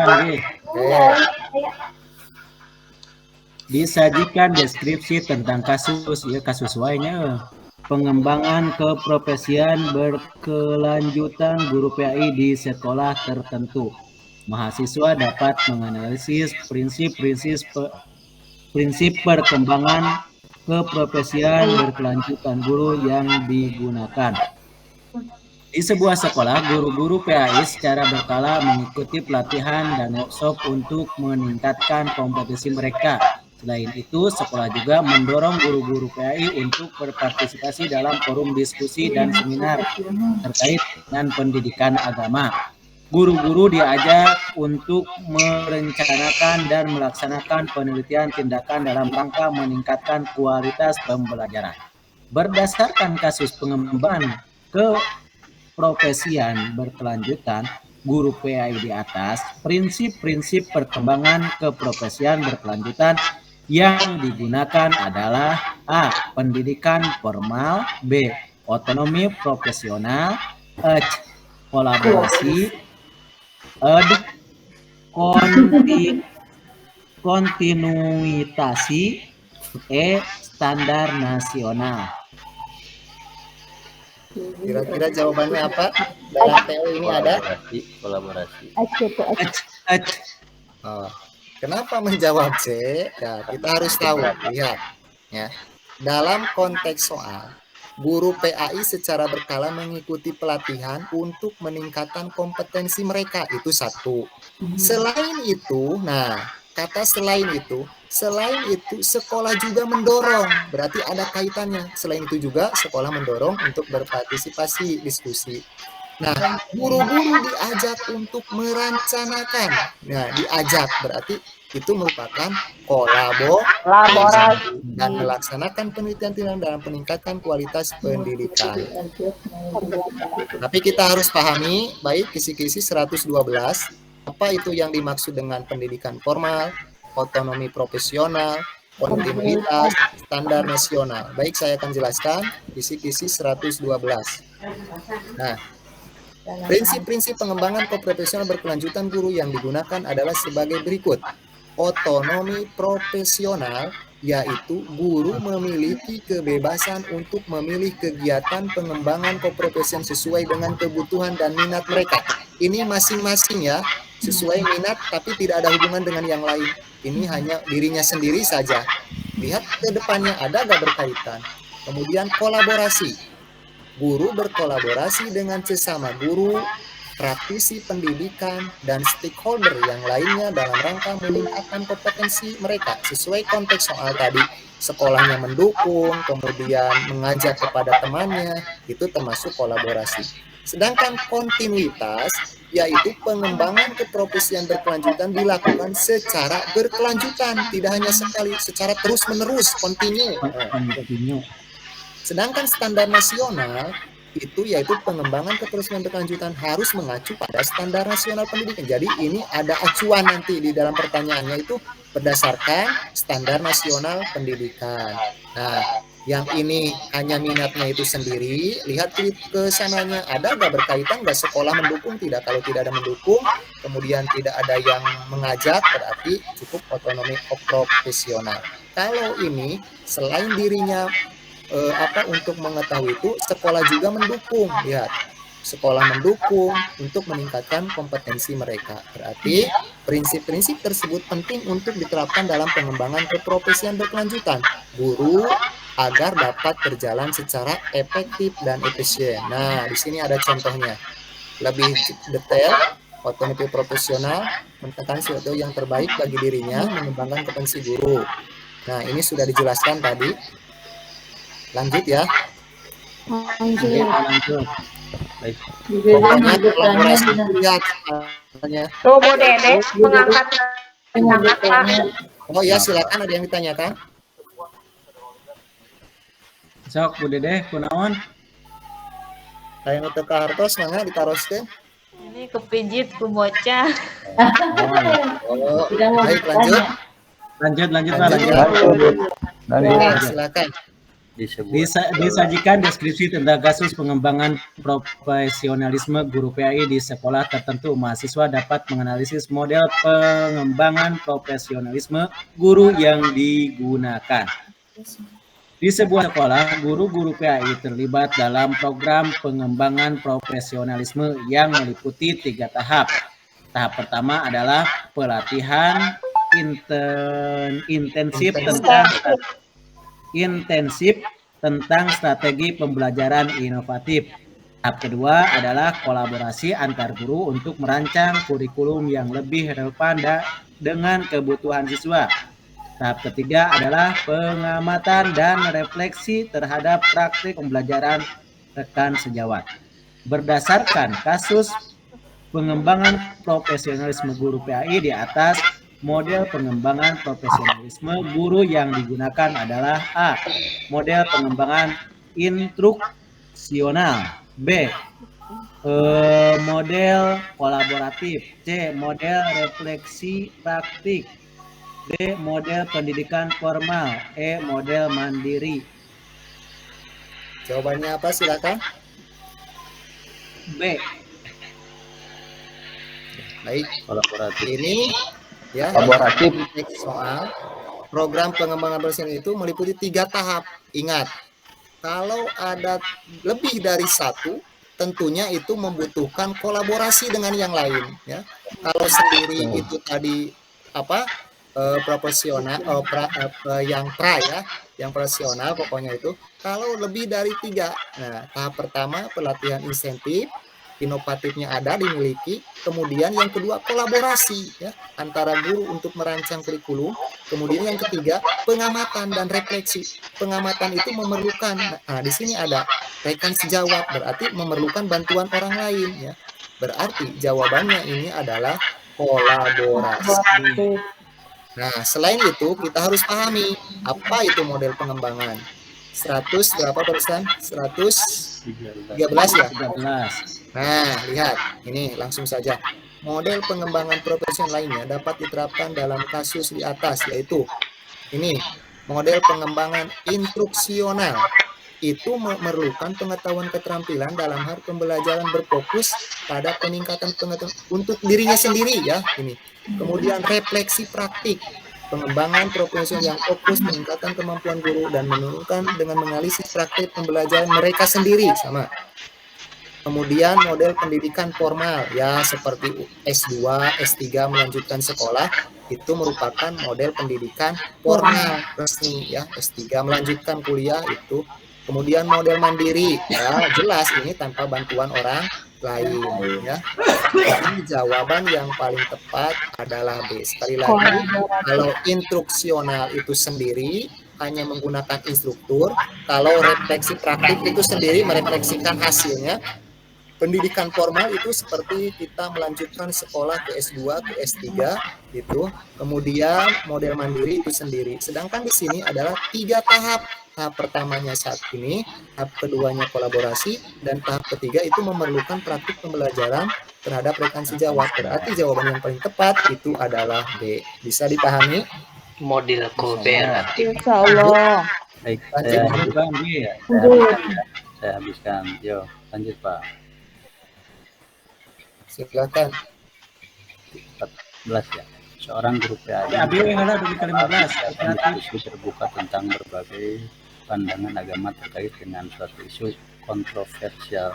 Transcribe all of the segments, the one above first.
Anggi. Disajikan deskripsi tentang kasus wainya pengembangan keprofesian berkelanjutan guru PAI di sekolah tertentu. Mahasiswa dapat menganalisis prinsip perkembangan keprofesian berkelanjutan guru yang digunakan. Di sebuah sekolah, guru-guru PAI secara berkala mengikuti pelatihan dan workshop untuk meningkatkan kompetensi mereka. Selain itu, sekolah juga mendorong guru-guru PAI untuk berpartisipasi dalam forum diskusi dan seminar terkait dengan pendidikan agama. Guru-guru diajak untuk merencanakan dan melaksanakan penelitian tindakan dalam rangka meningkatkan kualitas pembelajaran. Berdasarkan kasus pengembangan keprofesian berkelanjutan guru PAI di atas, prinsip-prinsip perkembangan keprofesian berkelanjutan yang digunakan adalah A. Pendidikan formal, B. Otonomi profesional, kolaborasi, kontinuitasi, standar nasional. Kira-kira jawabannya apa? Dalam PO ini ada kolaborasi. Oh, kenapa menjawab C? Ya, kita harus tahu. Lihat, ya. Dalam konteks soal, guru PAI secara berkala mengikuti pelatihan untuk meningkatkan kompetensi mereka. Itu satu. Selain itu, kata selain itu sekolah juga mendorong. Berarti ada kaitannya. Selain itu juga sekolah mendorong untuk berpartisipasi diskusi. Nah, guru-guru diajak untuk merencanakan. Nah, diajak berarti itu merupakan kolaborasi dan melaksanakan penelitian dalam peningkatan kualitas pendidikan. Tapi kita harus pahami baik kisi-kisi 112 apa itu yang dimaksud dengan pendidikan formal, otonomi profesional, kontinuitas, standar nasional. Baik, saya akan jelaskan kisi-kisi 112. Nah, prinsip-prinsip pengembangan keprofesional berkelanjutan guru yang digunakan adalah sebagai berikut. Otonomi profesional, yaitu guru memiliki kebebasan untuk memilih kegiatan pengembangan keprofesian sesuai dengan kebutuhan dan minat mereka. Ini masing-masing ya, sesuai minat tapi tidak ada hubungan dengan yang lain. Ini hanya dirinya sendiri saja. Lihat ke depannya ada gak berkaitan. Kemudian kolaborasi. Guru berkolaborasi dengan sesama guru, praktisi pendidikan, dan stakeholder yang lainnya dalam rangka meningkatkan kompetensi mereka sesuai konteks soal tadi. Sekolahnya mendukung, kemudian mengajak kepada temannya, itu termasuk kolaborasi. Sedangkan kontinuitas, yaitu pengembangan keprofesian berkelanjutan dilakukan secara berkelanjutan, tidak hanya sekali, secara terus-menerus, kontinu. Sedangkan standar nasional itu yaitu pengembangan keprofesian berkelanjutan harus mengacu pada standar nasional pendidikan. Jadi ini ada acuan nanti di dalam pertanyaannya itu berdasarkan standar nasional pendidikan. Nah, yang ini hanya minatnya itu sendiri, lihat ke sananya ada nggak berkaitan, nggak sekolah mendukung, tidak. Kalau tidak ada mendukung, kemudian tidak ada yang mengajak, berarti cukup otonomi profesional. Kalau ini selain dirinya untuk mengetahui itu, sekolah juga mendukung, lihat. Sekolah mendukung untuk meningkatkan kompetensi mereka. Berarti prinsip-prinsip tersebut penting untuk diterapkan dalam pengembangan keprofesian berkelanjutan guru agar dapat berjalan secara efektif dan efisien. Nah, di sini ada contohnya. Lebih detail, otonomi profesional menekan sesuatu yang terbaik bagi dirinya, mengembangkan kompetensi guru. Nah, ini sudah dijelaskan tadi. Lanjut ya. Lanjut. Baik. Pokoknya kolaborasi lihat. Tuh, Bu Dede mengangkat. Oh ya, silakan, ada yang ditanyakan. Sok Bu Dede, kunaon? Kayak untuk kartos mana ditaroskeun? Ini kepijit ku bocah. Oh, baik, lanjut. Lanjut Pak, lanjut. Silakan. Disajikan deskripsi tentang kasus pengembangan profesionalisme guru PAI di sekolah tertentu. Mahasiswa dapat menganalisis model pengembangan profesionalisme guru yang digunakan. Di sebuah sekolah, guru-guru PAI terlibat dalam program pengembangan profesionalisme yang meliputi 3 tahap. Tahap pertama adalah pelatihan intensif tentang strategi pembelajaran inovatif. Tahap kedua adalah kolaborasi antar guru untuk merancang kurikulum yang lebih relevan dengan kebutuhan siswa. Tahap ketiga adalah pengamatan dan refleksi terhadap praktik pembelajaran rekan sejawat. Berdasarkan kasus pengembangan profesionalisme guru PAI di atas, model pengembangan profesionalisme guru yang digunakan adalah A. Model pengembangan instruksional. B. Model kolaboratif. C. Model refleksi praktik. D. Model pendidikan formal. E. Model mandiri. Jawabannya apa? Silakan. B. Baik. Kolaboratif. Ini ya Kolaboratif. soal program pengembangan profesional itu meliputi 3 tahap. Ingat, kalau ada lebih dari 1, tentunya itu membutuhkan kolaborasi dengan yang lain. Ya, kalau sendiri itu tadi proporsional, yang profesional pokoknya itu. Kalau lebih dari 3, nah tahap pertama pelatihan insentif. Inovatifnya ada, dimiliki. Kemudian yang kedua kolaborasi ya antara guru untuk merancang kurikulum. Kemudian yang ketiga pengamatan dan refleksi. Pengamatan itu memerlukan, di sini ada rekan sejawat, berarti memerlukan bantuan orang lain ya. Berarti jawabannya ini adalah kolaborasi. Nah, selain itu kita harus pahami apa itu model pengembangan. 100 berapa persen? 113 ya? 13. Nah, lihat, ini langsung saja. Model pengembangan profesional lainnya dapat diterapkan dalam kasus di atas, yaitu ini, model pengembangan instruksional. Itu memerlukan pengetahuan keterampilan dalam hal pembelajaran berfokus pada peningkatan pengetahuan untuk dirinya sendiri ya, ini. Kemudian refleksi praktik. Pengembangan profesional yang fokus peningkatan kemampuan guru dan menurunkan dengan menganalisis praktik pembelajaran mereka sendiri, sama. Kemudian model pendidikan formal ya seperti S2, S3 melanjutkan sekolah itu merupakan model pendidikan formal resmi ya. S3 melanjutkan kuliah itu. Kemudian model mandiri ya jelas ini tanpa bantuan orang lain ya. Jadi jawaban yang paling tepat adalah B. Sekali lagi, kalau instruksional itu sendiri hanya menggunakan instruktur, kalau refleksi praktik itu sendiri merefleksikan hasilnya. Pendidikan formal itu seperti kita melanjutkan sekolah ke S2, ke S3 gitu. Kemudian model mandiri itu sendiri. Sedangkan di sini adalah 3 tahap. Tahap pertamanya saat ini, tahap keduanya kolaborasi, dan tahap ketiga itu memerlukan praktik pembelajaran terhadap rekan sejawat. Berarti jawaban yang paling tepat itu adalah B. Bisa dipahami? Model kooperatif. Insya Allah. Baik, Lanjut. saya habiskan. Yo, lanjut Pak. Silakan. 14 ya. Seorang guru PAI diskusi terbuka tentang berbagai pandangan agama terkait dengan suatu isu kontroversial.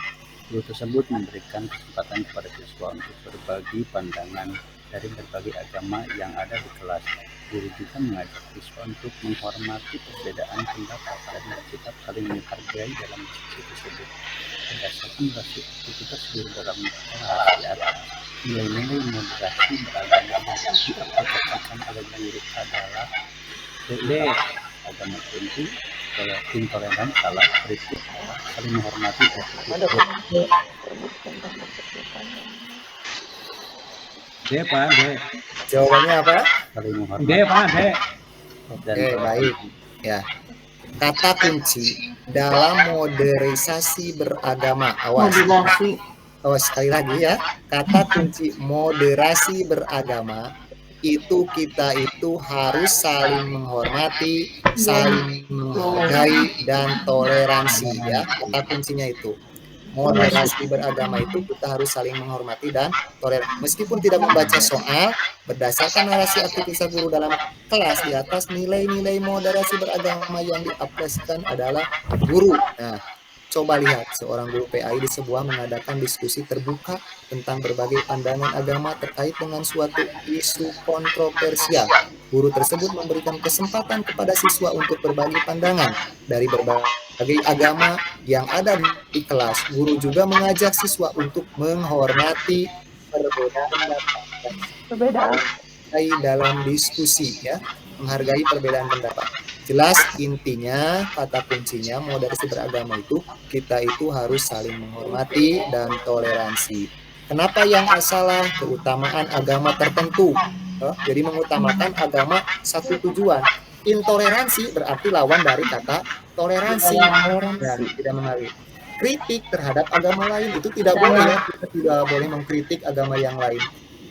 Guru tersebut memberikan kesempatan kepada siswa untuk berbagi pandangan dari berbagai agama yang ada di kelas. Guru juga mengajak siswa untuk menghormati perbedaan pendapat dan bersikap saling menghargai dalam diskusi tersebut. Berdasarkan hasil aktivitas guru dalam kelas di atas, nilai-nilai moderasi beragama yang diaplikasikan oleh guru adalah D. Agama kunci, intoleran, salah, kritik, saling menghormati, D, Pak, D. Jawabannya apa? saling D, menghormati, Pak, D. dan Oke, baik. Ya. Kata kunci dalam modernisasi beragama. Awas. Awas sekali lagi ya. Kata kunci moderasi beragama itu kita itu harus saling menghormati, saling menghargai, dan toleransi ya. Kata kuncinya itu. Moderasi beragama itu kita harus saling menghormati dan toleransi. Meskipun tidak membaca soal, berdasarkan narasi aktivitas guru dalam kelas di atas, nilai-nilai moderasi beragama yang diaplikasikan adalah guru. Nah, coba lihat seorang guru PAI di sebuah mengadakan diskusi terbuka tentang berbagai pandangan agama terkait dengan suatu isu kontroversial. Guru tersebut memberikan kesempatan kepada siswa untuk berbagi pandangan dari berbagai agama yang ada di kelas. Guru juga mengajak siswa untuk menghormati perbedaan dalam diskusi ya, menghargai perbedaan pendapat. Jelas intinya, kata kuncinya moderasi beragama itu kita itu harus saling menghormati dan toleransi. Kenapa yang salah? Keutamaan agama tertentu. Jadi mengutamakan agama satu tujuan. Intoleransi berarti lawan dari kata toleransi dan tidak mengalir. Kritik terhadap agama lain itu tidak boleh. Kita tidak boleh mengkritik agama yang lain.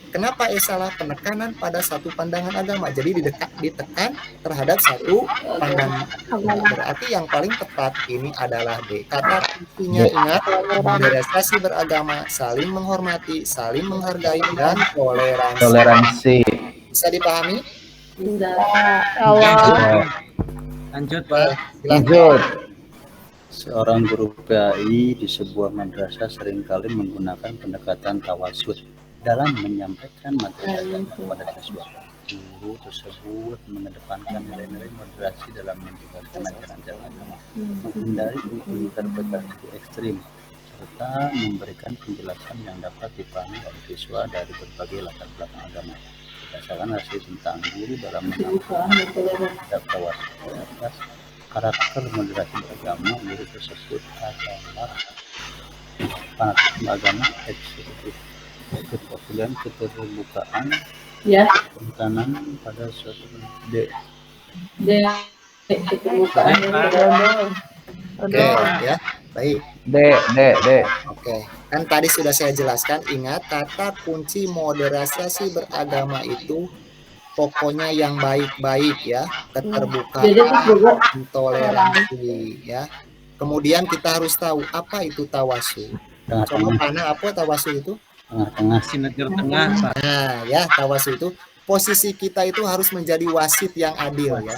Kenapa salah? Penekanan pada satu pandangan agama. Jadi ditekan terhadap satu pandangan agama. Berarti yang paling tepat ini adalah D. Kata kuncinya ingat, moderasi beragama, saling menghormati, saling menghargai, dan toleransi. Bisa dipahami? Lanjut Pak. Lanjut. Seorang guru PAI di sebuah madrasah seringkali menggunakan pendekatan tawasud dalam menyampaikan materi agama kepada siswa. Guru tersebut mengedepankan nilai-nilai moderasi dalam menjelaskan ajaran agama, menghindari interpretasi ekstrim, serta memberikan penjelasan yang dapat dipahami oleh siswa dari berbagai latar belakang agama. Berdasarkan hasil tentang guru dalam menyampaikan tawasud atas karakter moderasi beragama, guru tersebut adalah fanatisme agama eksekutif, kepedulian, keterbukaan, penekanan pada suatu Oke, ya. Baik. D. Oke. Kan tadi sudah saya jelaskan, ingat kata kunci moderasi beragama itu pokoknya yang baik-baik ya, keterbukaan, toleransi ya. Kemudian kita harus tahu apa itu tawasul. Coba mana apa tawasul itu? tengah-tengah, Sinergi tengah Pak. Nah, ya tawasul itu posisi kita itu harus menjadi wasit yang adil ya.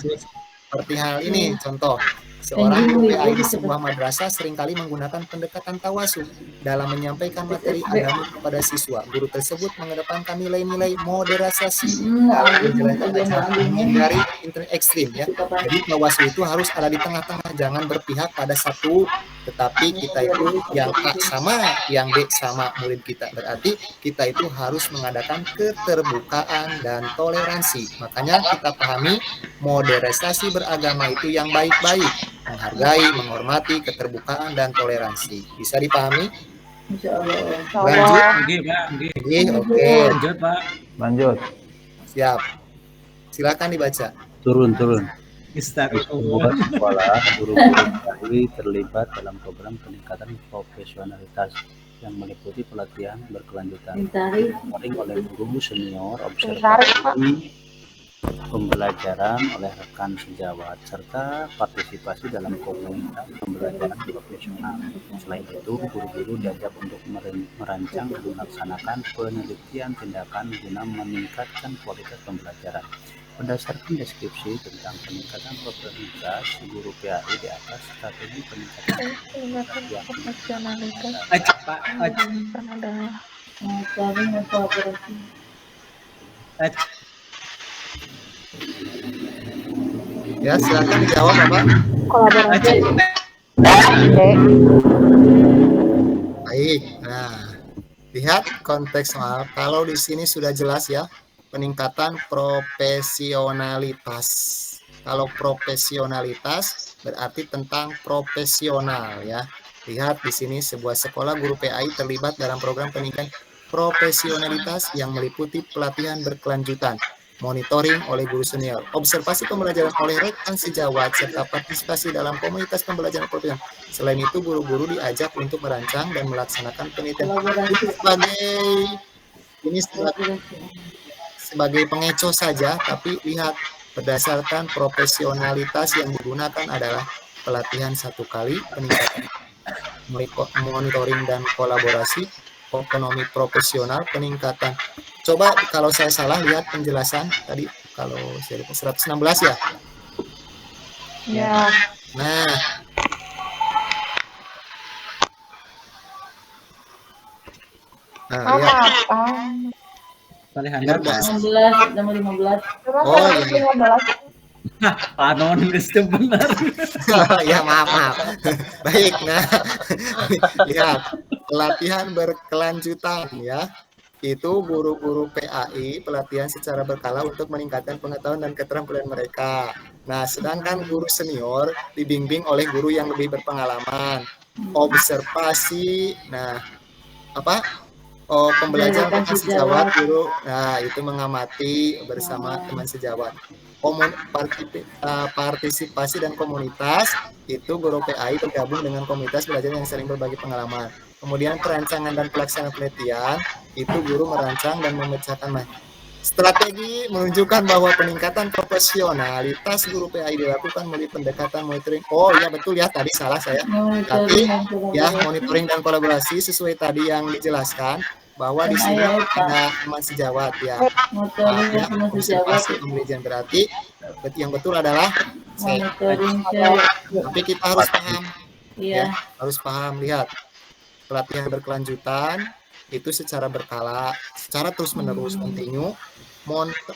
Seperti hal ini contoh, seorang guru PAI di sebuah madrasah seringkali menggunakan pendekatan tawasul dalam menyampaikan materi agama kepada siswa. Guru tersebut mengedepankan nilai-nilai moderasi dalam menjelaskan ajaran, menghindari ekstrim ya. Jadi tawasul itu harus ada di tengah-tengah, jangan berpihak pada satu, tetapi kita itu yang A sama, yang B sama murid kita. Berarti kita itu harus mengadakan keterbukaan dan toleransi. Makanya kita pahami moderasi beragama itu yang baik-baik, menghargai, menghormati, keterbukaan, dan toleransi. Bisa dipahami? Lanjut. Oke. Lanjut Pak. Lanjut. Siap. Silakan dibaca. turun. Di Astagfirullah. sebuah sekolah, guru-guru PAI terlibat dalam program peningkatan profesionalitas yang meliputi pelatihan berkelanjutan, monitoring oleh guru senior, observasi pembelajaran oleh rekan sejawat, serta partisipasi dalam komunitas pembelajaran profesional. Selain itu, guru-guru diajak untuk merancang dan melaksanakan penelitian tindakan guna meningkatkan kualitas pembelajaran. Berdasarkan deskripsi tentang peningkatan profesionalitas guru PAI di atas, strategi peningkatan Pak. Ya, silakan dijawab Bapak. Baik. Nah, lihat konteks soal. Kalau di sini sudah jelas ya, peningkatan profesionalitas. Kalau profesionalitas berarti tentang profesional ya. Lihat di sini sebuah sekolah guru PAI terlibat dalam program peningkatan profesionalitas yang meliputi pelatihan berkelanjutan, monitoring oleh guru senior, observasi pembelajaran oleh rekan sejawat, serta partisipasi dalam komunitas pembelajaran profesional. Selain itu, guru-guru diajak untuk merancang dan melaksanakan penelitian sebagai pengecoh saja, tapi lihat berdasarkan profesionalitas yang digunakan adalah pelatihan 1 kali, peningkatan monitoring dan kolaborasi, ekonomi profesional, peningkatan. Coba kalau saya salah lihat penjelasan tadi, kalau saya lupa 116 ya. Ya. Nah, lihat. Apa? Palihan Lihat, apa? Bos. 15, nomor 15. Oh, iya. 15. Panon geus teu bener. Ya maaf. Baik, nah lihat pelatihan berkelanjutan ya. Itu guru-guru PAI pelatihan secara berkala untuk meningkatkan pengetahuan dan keterampilan mereka. Nah, sedangkan guru senior dibimbing oleh guru yang lebih berpengalaman. Observasi, nah apa? Oh, pembelajaran teman sejawat guru. Nah, itu mengamati bersama teman sejawat. Partisipasi dan komunitas, itu guru PAI bergabung dengan komunitas belajar yang sering berbagi pengalaman. Kemudian perancangan dan pelaksanaan penelitian, itu guru merancang dan memecahkan strategi menunjukkan bahwa peningkatan profesionalitas guru PAI dilakukan melalui pendekatan monitoring. Oh iya betul ya, tadi salah saya. Tapi ya monitoring dan kolaborasi sesuai tadi yang dijelaskan bahwa di sini ada teman sejawat ya. Ya, observasi pembelajaran berarti yang betul adalah C. Tapi kita harus paham. Ya, harus paham. Lihat pelatihan berkelanjutan itu secara berkala, secara terus-menerus kontinu,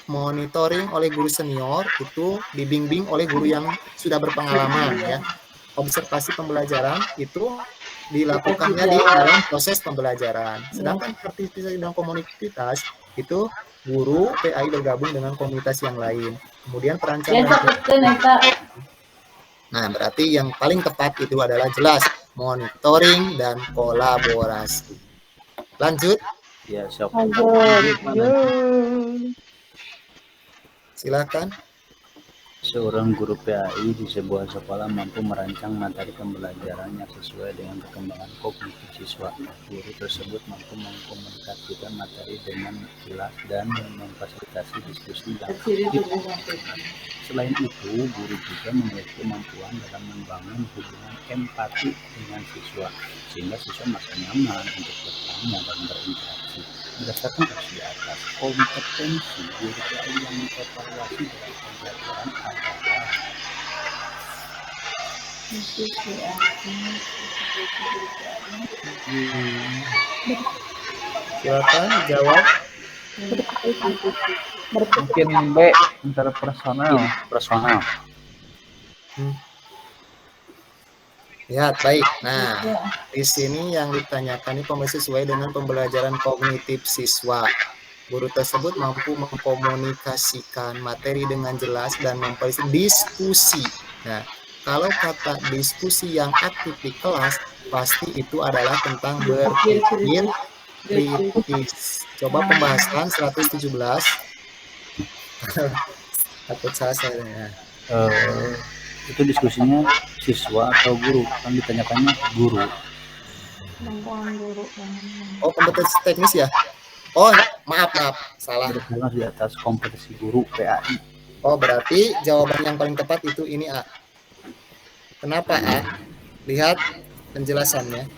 monitoring oleh guru senior itu dibimbing oleh guru yang sudah berpengalaman ya. Observasi pembelajaran itu dilakukannya di dalam proses pembelajaran. Sedangkan partisipasi dalam komunitas itu guru PAI bergabung dengan komunitas yang lain. Kemudian perancangan. Nah, berarti yang paling tepat itu adalah jelas monitoring dan kolaborasi. Lanjut. Ya, siap. Silakan. Seorang guru PAI di sebuah sekolah mampu merancang materi pembelajaran yang sesuai dengan perkembangan kognitif siswa. Guru tersebut mampu mengkomunikasikan materi dengan jelas dan memfasilitasi diskusi yang aktif. Selain itu, guru juga memiliki kemampuan dalam membangun hubungan empati dengan siswa, sehingga siswa merasa nyaman untuk bertanya dan berinteraksi. Berdasarkan kasus di atas, kompetensi guru PAI yang dievaluasi dalam pembelajaran adalah Silakan jawab. Mungkin B, interpersonal. personal. Lihat baik. Nah, di sini yang ditanyakan ini sesuai dengan pembelajaran kognitif siswa. Guru tersebut mampu mengkomunikasikan materi dengan jelas dan memfasilitasi diskusi. Nah, kalau kata diskusi yang aktif di kelas, pasti itu adalah tentang berpikir kritis. Coba pembahasan 117. Takut salah saya. Itu diskusinya siswa atau guru? Kan ditanyakannya guru. Oh, kompetensi teknis ya? Oh, maaf, salah. Berjalan di atas kompetensi guru PAI. Oh, berarti jawaban yang paling tepat itu ini A. Kenapa A? Lihat penjelasannya.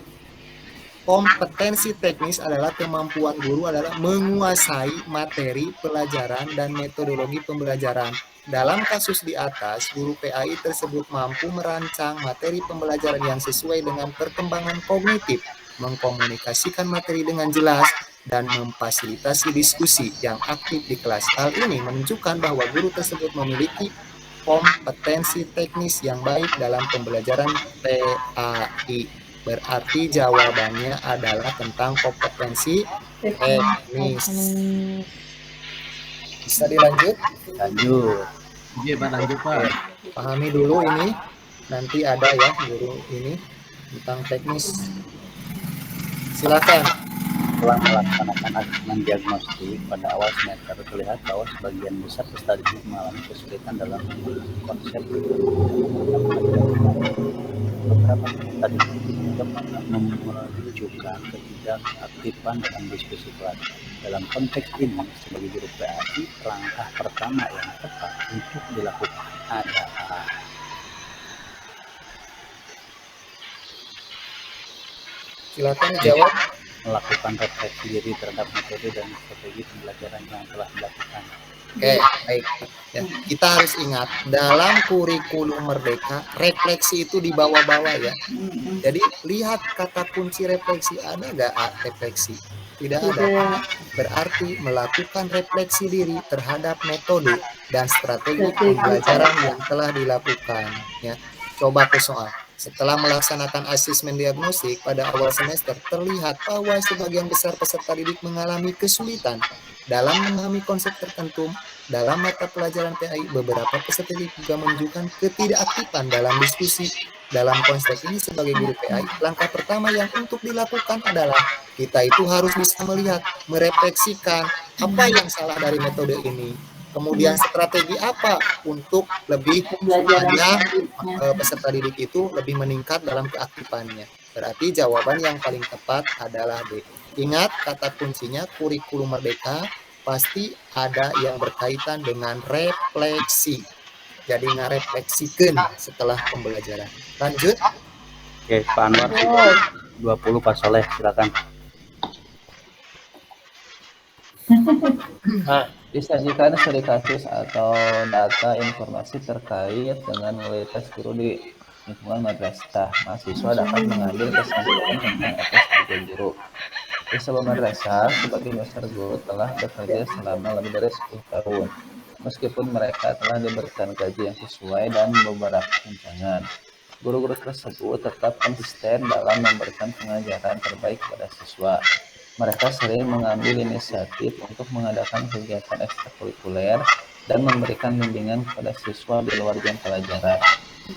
Kompetensi teknis adalah kemampuan guru adalah menguasai materi pelajaran dan metodologi pembelajaran. Dalam kasus di atas, guru PAI tersebut mampu merancang materi pembelajaran yang sesuai dengan perkembangan kognitif, mengkomunikasikan materi dengan jelas, dan memfasilitasi diskusi yang aktif di kelas. Hal ini menunjukkan bahwa guru tersebut memiliki kompetensi teknis yang baik dalam pembelajaran PAI. Berarti jawabannya adalah tentang kompetensi teknis. Bisa dilanjut? Lanjut. Iya, Pak, lanjut, Pak. Pahami dulu ini. Nanti ada ya guru ini tentang teknis. Silakan. Setelah melaksanakan asesmen diagnostik pada awal semester, terlihat bahwa sebagian besar peserta didik mengalami kesulitan dalam memahami konsep beberapa tadi menunjukkan ketidakaktifan dalam diskusi pelajaran. Dalam konteks ini, sebagai guru PAI, langkah pertama yang tepat untuk dilakukan adalah Silakan jawab. melakukan refleksi diri terhadap metode dan strategi pembelajaran yang telah dilakukan. Oke, baik. Ya, kita harus ingat dalam kurikulum Merdeka refleksi itu di bawah-bawah ya. Jadi lihat kata kunci refleksi, ada nggak refleksi? Tidak ada. Berarti melakukan refleksi diri terhadap metode dan strategi pembelajaran yang telah dilakukan. Ya, coba ke soal. Setelah melaksanakan asesmen diagnostik pada awal semester, terlihat bahwa sebagian besar peserta didik mengalami kesulitan dalam memahami konsep tertentu dalam mata pelajaran PAI. Beberapa peserta didik juga menunjukkan ketidakaktifan dalam diskusi. Dalam konteks ini sebagai guru PAI, langkah pertama yang untuk dilakukan adalah kita itu harus bisa melihat, merefleksikan apa yang salah dari metode ini. Kemudian strategi apa untuk lebih supaya peserta didik itu lebih meningkat dalam keaktifannya. Berarti jawaban yang paling tepat adalah D. Ingat kata kuncinya kurikulum Merdeka pasti ada yang berkaitan dengan refleksi. Jadi ngarefleksikan setelah pembelajaran. Lanjut. Oke, Pak Anwar, 20 Pak Soleh, silakan. Disajikan studi kasus atau data informasi terkait dengan mobilitas guru di lingkungan madrasah. Mahasiswa dapat mengambil kesimpulan tentang etos kerja guru. Di sebuah madrasah, sebagian besar guru telah bekerja selama lebih dari 10 tahun. Meskipun mereka telah diberikan gaji yang sesuai dan beberapa tunjangan, guru-guru tersebut tetap konsisten dalam memberikan pengajaran terbaik kepada siswa. Mereka sering mengambil inisiatif untuk mengadakan kegiatan ekstrakurikuler dan memberikan bimbingan kepada siswa di luar jam pelajaran.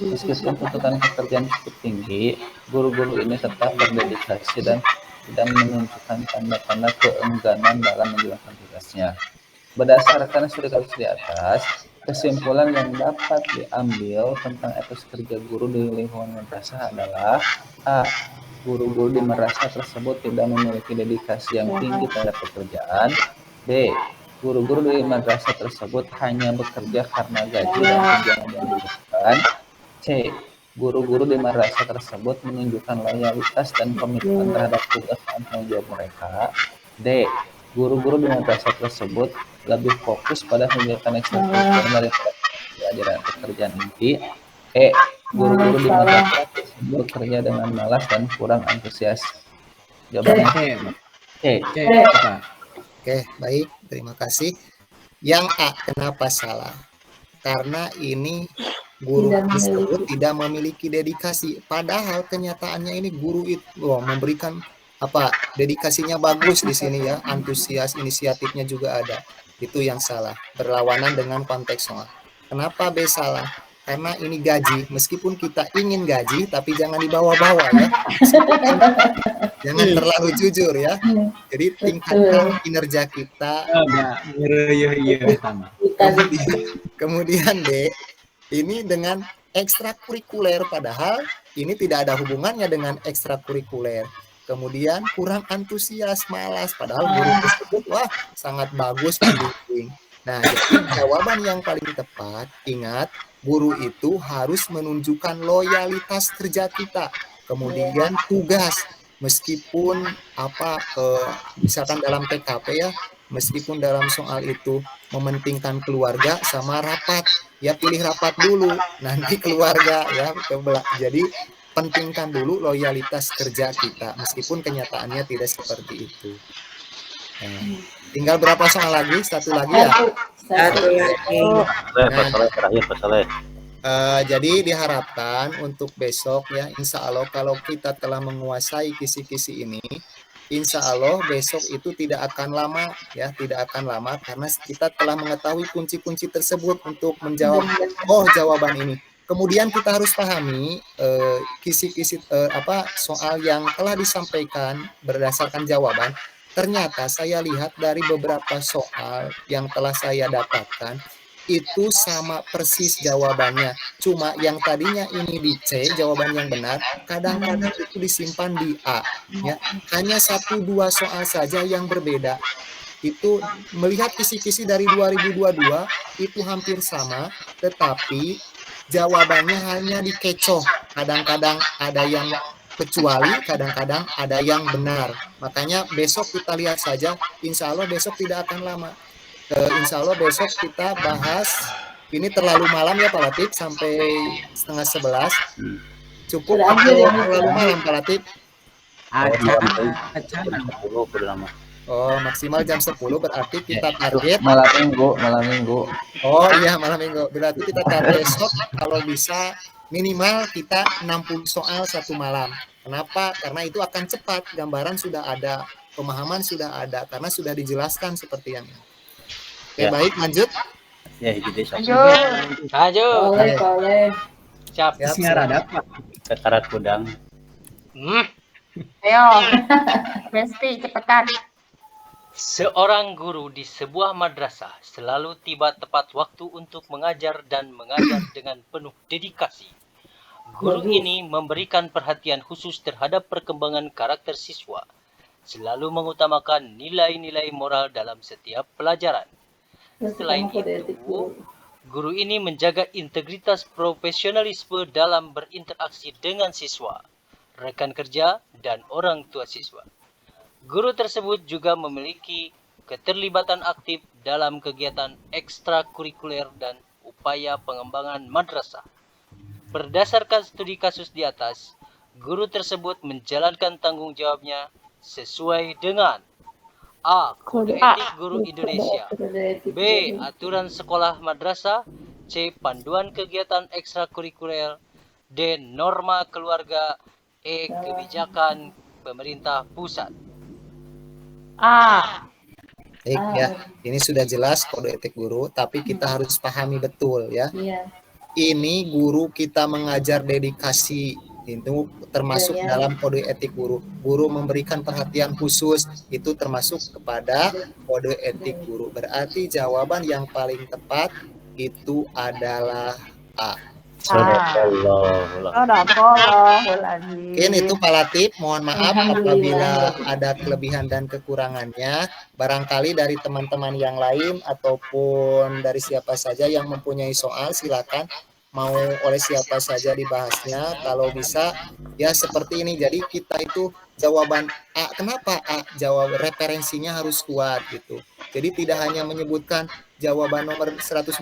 Meskipun tuntutan pekerjaan cukup tinggi, guru-guru ini tetap berdedikasi dan tidak menunjukkan tanda-tanda keengganan dalam menjalankan tugasnya. Berdasarkan studi kasus di atas, kesimpulan yang dapat diambil tentang etos kerja guru di lingkungan madrasah adalah A. Guru-guru di madrasah tersebut tidak memiliki dedikasi yang tinggi terhadap pekerjaan. B. Guru-guru di madrasah tersebut hanya bekerja karena gaji dan tunjangan yang diberikan. C. Guru-guru di madrasah tersebut menunjukkan loyalitas dan komitmen terhadap tugas dan tanggung jawab mereka. D. Guru-guru di madrasah tersebut lebih fokus pada kegiatan ekstrakurikuler daripada pelajaran pekerjaan inti. E. Guru-guru di madrasah tersebut bekerja dengan malas dan kurang antusias. Jawabannya C. Oke, baik. Terima kasih. Yang A, kenapa salah? Karena ini guru tersebut tidak memiliki dedikasi. Padahal kenyataannya ini guru itu memberikan dedikasinya bagus di sini ya, antusias, inisiatifnya juga ada. Itu yang salah, berlawanan dengan konteks soal. Kenapa B salah? Karena ini gaji, meskipun kita ingin gaji, tapi jangan dibawa-bawa ya. Jangan terlalu jujur ya. Jadi tingkatkan kinerja kita. Kemudian D, ini dengan ekstrakurikuler, padahal ini tidak ada hubungannya dengan ekstrakurikuler. Kemudian kurang antusias, malas, padahal guru tersebut sangat bagus mendukung. Nah, jadi jawaban yang paling tepat, ingat, guru itu harus menunjukkan loyalitas kerja kita. Kemudian tugas, meskipun misalkan dalam TKP ya, meskipun dalam soal itu mementingkan keluarga sama rapat, ya pilih rapat dulu, nanti keluarga ya. Jadi pentingkan dulu loyalitas kerja kita, meskipun kenyataannya tidak seperti itu. Nah, tinggal berapa soal lagi? Satu lagi ya? Satu lagi. Jadi diharapkan untuk besok ya, insya Allah kalau kita telah menguasai kisi-kisi ini, insya Allah besok itu tidak akan lama ya, tidak akan lama karena kita telah mengetahui kunci-kunci tersebut untuk menjawab jawaban ini. Kemudian kita harus pahami kisi-kisi soal yang telah disampaikan berdasarkan jawaban. Ternyata saya lihat dari beberapa soal yang telah saya dapatkan, itu sama persis jawabannya. Cuma yang tadinya ini di C, jawaban yang benar, kadang-kadang itu disimpan di A. Ya. Hanya 1-2 soal saja yang berbeda. Itu melihat kisi-kisi dari 2022 itu hampir sama, tetapi jawabannya hanya dikecoh. Kadang-kadang ada yang kecuali, kadang-kadang ada yang benar. Makanya besok kita lihat saja, insya Allah besok tidak akan lama. Insya Allah besok kita bahas, ini terlalu malam ya Pak Latif, sampai 10:30. Cukup atau terlalu malam Pak Latif? Acan. Oh, maksimal jam 10 berarti kita target. Malam minggu. Oh iya, malam minggu. Berarti kita target besok kalau bisa minimal kita 60 soal satu malam. Kenapa? Karena itu akan cepat. Gambaran sudah ada, pemahaman sudah ada, karena sudah dijelaskan seperti yang ini. Oke, Ya. baik, lanjut. Ya, jadi sok Boleh. Siap. Siap, Siar ada Pak. kekarat kudang. Ayo. Besti cepetan. Seorang guru di sebuah madrasah selalu tiba tepat waktu untuk mengajar dan mengajar dengan penuh dedikasi. Guru ini memberikan perhatian khusus terhadap perkembangan karakter siswa, selalu mengutamakan nilai-nilai moral dalam setiap pelajaran. Selain itu, guru ini menjaga integritas profesionalisme dalam berinteraksi dengan siswa, rekan kerja, dan orang tua siswa. Guru tersebut juga memiliki keterlibatan aktif dalam kegiatan ekstrakurikuler dan upaya pengembangan madrasah. Berdasarkan studi kasus di atas, guru tersebut menjalankan tanggung jawabnya sesuai dengan A. Kode Etik Guru Indonesia, B. Aturan Sekolah Madrasah, C. Panduan Kegiatan Ekstrakurikuler, D. Norma Keluarga, E. Kebijakan Pemerintah Pusat. Baik ya, ini sudah jelas kode etik guru, tapi kita harus pahami betul ya. Ini guru kita mengajar dedikasi, itu termasuk dalam kode etik guru. Guru memberikan perhatian khusus, itu termasuk kepada kode etik guru. Berarti jawaban yang paling tepat itu adalah A. Mungkin itu Pak Latif, mohon maaf apabila ada kelebihan dan kekurangannya. Barangkali dari teman-teman yang lain ataupun dari siapa saja yang mempunyai soal, silakan, mau oleh siapa saja dibahasnya. Kalau bisa ya seperti ini. Jadi kita itu jawaban A. Kenapa A? Jawab referensinya harus kuat gitu. Jadi tidak hanya menyebutkan jawaban nomor 120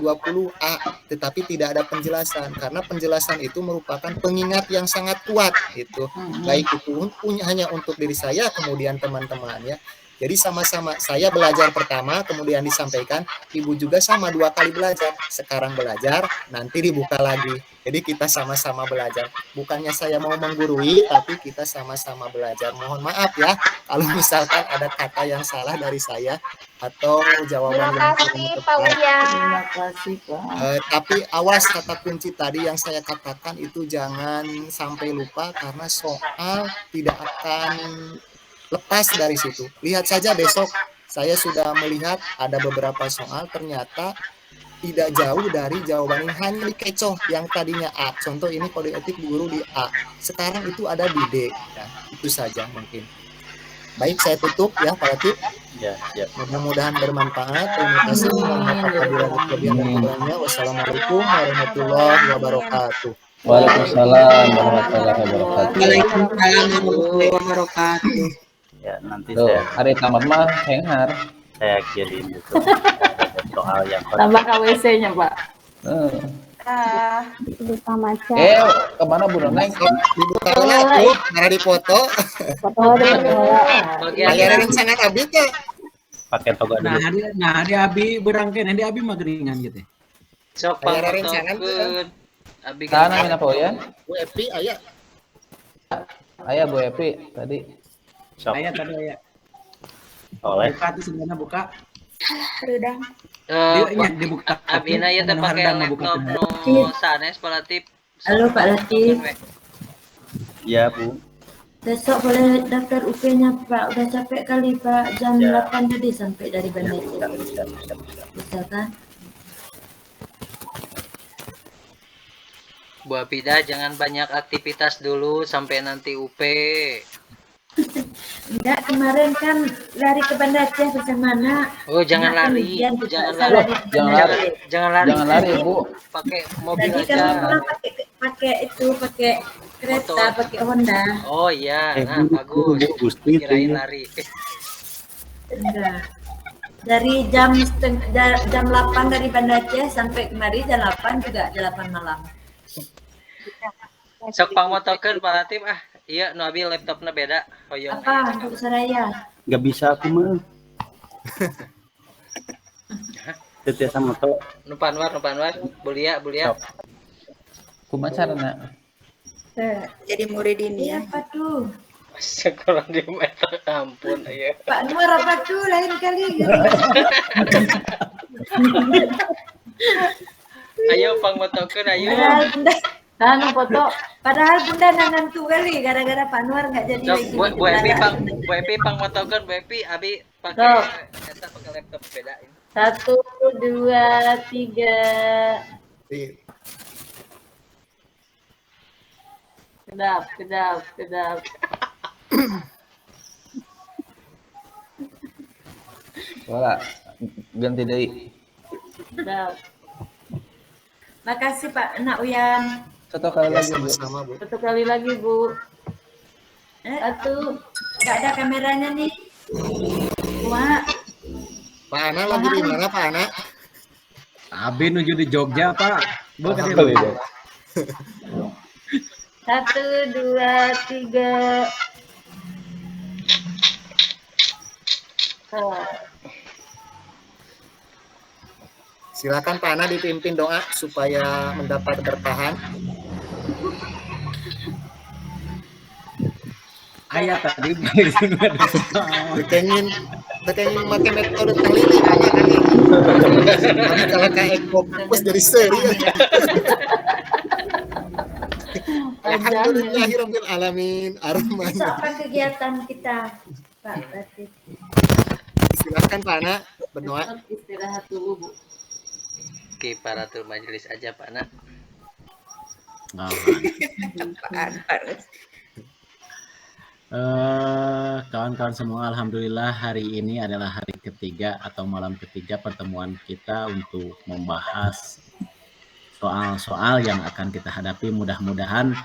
A, tetapi tidak ada penjelasan, karena penjelasan itu merupakan pengingat yang sangat kuat gitu. Baik itu hanya untuk diri saya, kemudian teman-teman ya. Jadi sama-sama saya belajar pertama, kemudian disampaikan, ibu juga sama 2 kali belajar. Sekarang belajar, nanti dibuka lagi. Jadi kita sama-sama belajar. Bukannya saya mau menggurui, tapi kita sama-sama belajar. Mohon maaf ya, kalau misalkan ada kata yang salah dari saya atau jawaban yang kurang tepat. Terima kasih Pak. Tapi awas kata kunci tadi yang saya katakan itu jangan sampai lupa, karena soal tidak akan lepas dari situ. Lihat saja besok, saya sudah melihat ada beberapa soal ternyata tidak jauh dari jawaban ini, hanya dikecoh yang tadinya A. Contoh ini kode etik guru di A, sekarang itu ada di D. Ya, itu saja mungkin. Baik, saya tutup ya Pak Latif. Ya, siap. Mudah-mudahan bermanfaat. Terima kasih. Wassalamualaikum warahmatullahi wabarakatuh. Waalaikumsalam warahmatullahi wabarakatuh. Waalaikumsalam warahmatullahi wabarakatuh. Ya, nanti Tuh, saya hari tamat mah henghar. kirim itu soal yang Tambah KWC-nya Pak. Kemana Bu Neng? Dibuka tuh, karena dipoto. Bayaran sangat abis ya. pakai toga dulu. Nah, dia abi berangkat, dia abi mah geringan gitu. Sok Bayaran sangat tuh. Abi Sana mina po yan? Bu Epi, ayah. Ayah Bu Epi tadi. Sok Ayah tadi ayah. oleh Buka tuh sebenarnya buka. Rudang. Dibuka. Abina ya teh pakai laptop no sanes Pak Halo Pak Latif, ya Bu. besok boleh daftar UP-nya Pak. Udah capek kali Pak, jam Ya. 8 tadi sampai dari Bandar. Siap. Bisa kan? Bu Apida jangan banyak aktivitas dulu sampai nanti UP. Enggak, kemarin kan lari ke Banda Aceh bersama anak. Oh, jangan Anak lari. penelitian kita Jangan asal lari. di Jangan Banda lari. Aceh. Jangan lari. Jangan lari, Bu. Pakai mobil Tadi kan aja. pulang pakai kereta, Motor. pakai Honda. Oh iya, nah bagus. Gusti Kirain lari. Enggak. Dari jam 8 dari Banda Aceh sampai kemari jam 8 juga jam 8 malam. Sok pangmotokeun Pak Latif ah. Iya, nu abi laptopna beda. Hoyong. Apa untuk Saraya? nggak bisa aku mah. Tetiasa moto. Nu Panwar. Bulia. Kumaha carana? Jadi murid ini ya. Apa tuh? Sekolah di meter ampun ya. Pak Nur apa tuh lain kali? Ayo pangmotokeun ayo. Padahal bunda, padahal bunda nangantu kali gara-gara Pak Nur nggak jadi Sok lagi. Bu Epi pangmotokeun Bu Epi abi pakai eta pakai laptop bedain. 1, 2, 3. Kedap. Wala, ganti deui. Kedap. Makasih Pak Nak Uyan. Satu kali Ya, lagi, Bu. sama-sama, Bu. Satu kali lagi, Bu. Satu, nggak ada kameranya nih. Wah, Pak Ana lagi di mana, Pak Ana? Abi nuju di Jogja, Pak. Bukan di Alhamdulillah. 1, 2, 3. Silakan Pak Ana dipimpin doa supaya mendapat bertahan. ayat tadi. Tekengin pakai metode keliling aja kan. Tapi kalau kayak fokus dari seri. Alhamdulillahirabbil alamin. Ar-Rahman. apa kegiatan kita, Pak Latif? Silakan Pak Ana berdoa. Istirahat dulu, Bu. Oke, paratur majelis aja Pak Nak. Kawan-kawan semua, alhamdulillah hari ini adalah hari ketiga atau malam ketiga pertemuan kita untuk membahas soal-soal yang akan kita hadapi. Mudah-mudahan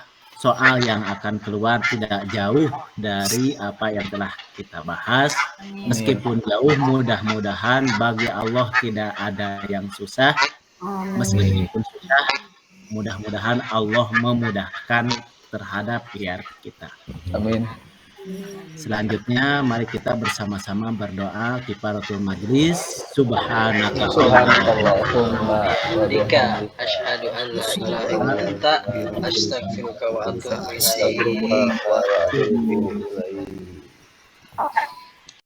soal yang akan keluar tidak jauh dari apa yang telah kita bahas. Meskipun jauh, mudah-mudahan bagi Allah tidak ada yang susah. Meskipun susah, mudah-mudahan Allah memudahkan terhadap ikhtiar kita. Amin. Selanjutnya mari kita bersama-sama berdoa kifaratul majlis. Subhanaka Subhanallahumma wa Dika bihamdika. asyhadu an la ilaha illa anta astaghfiruka wa atubu ilaik. Astagfirullah wa atubu ilaik.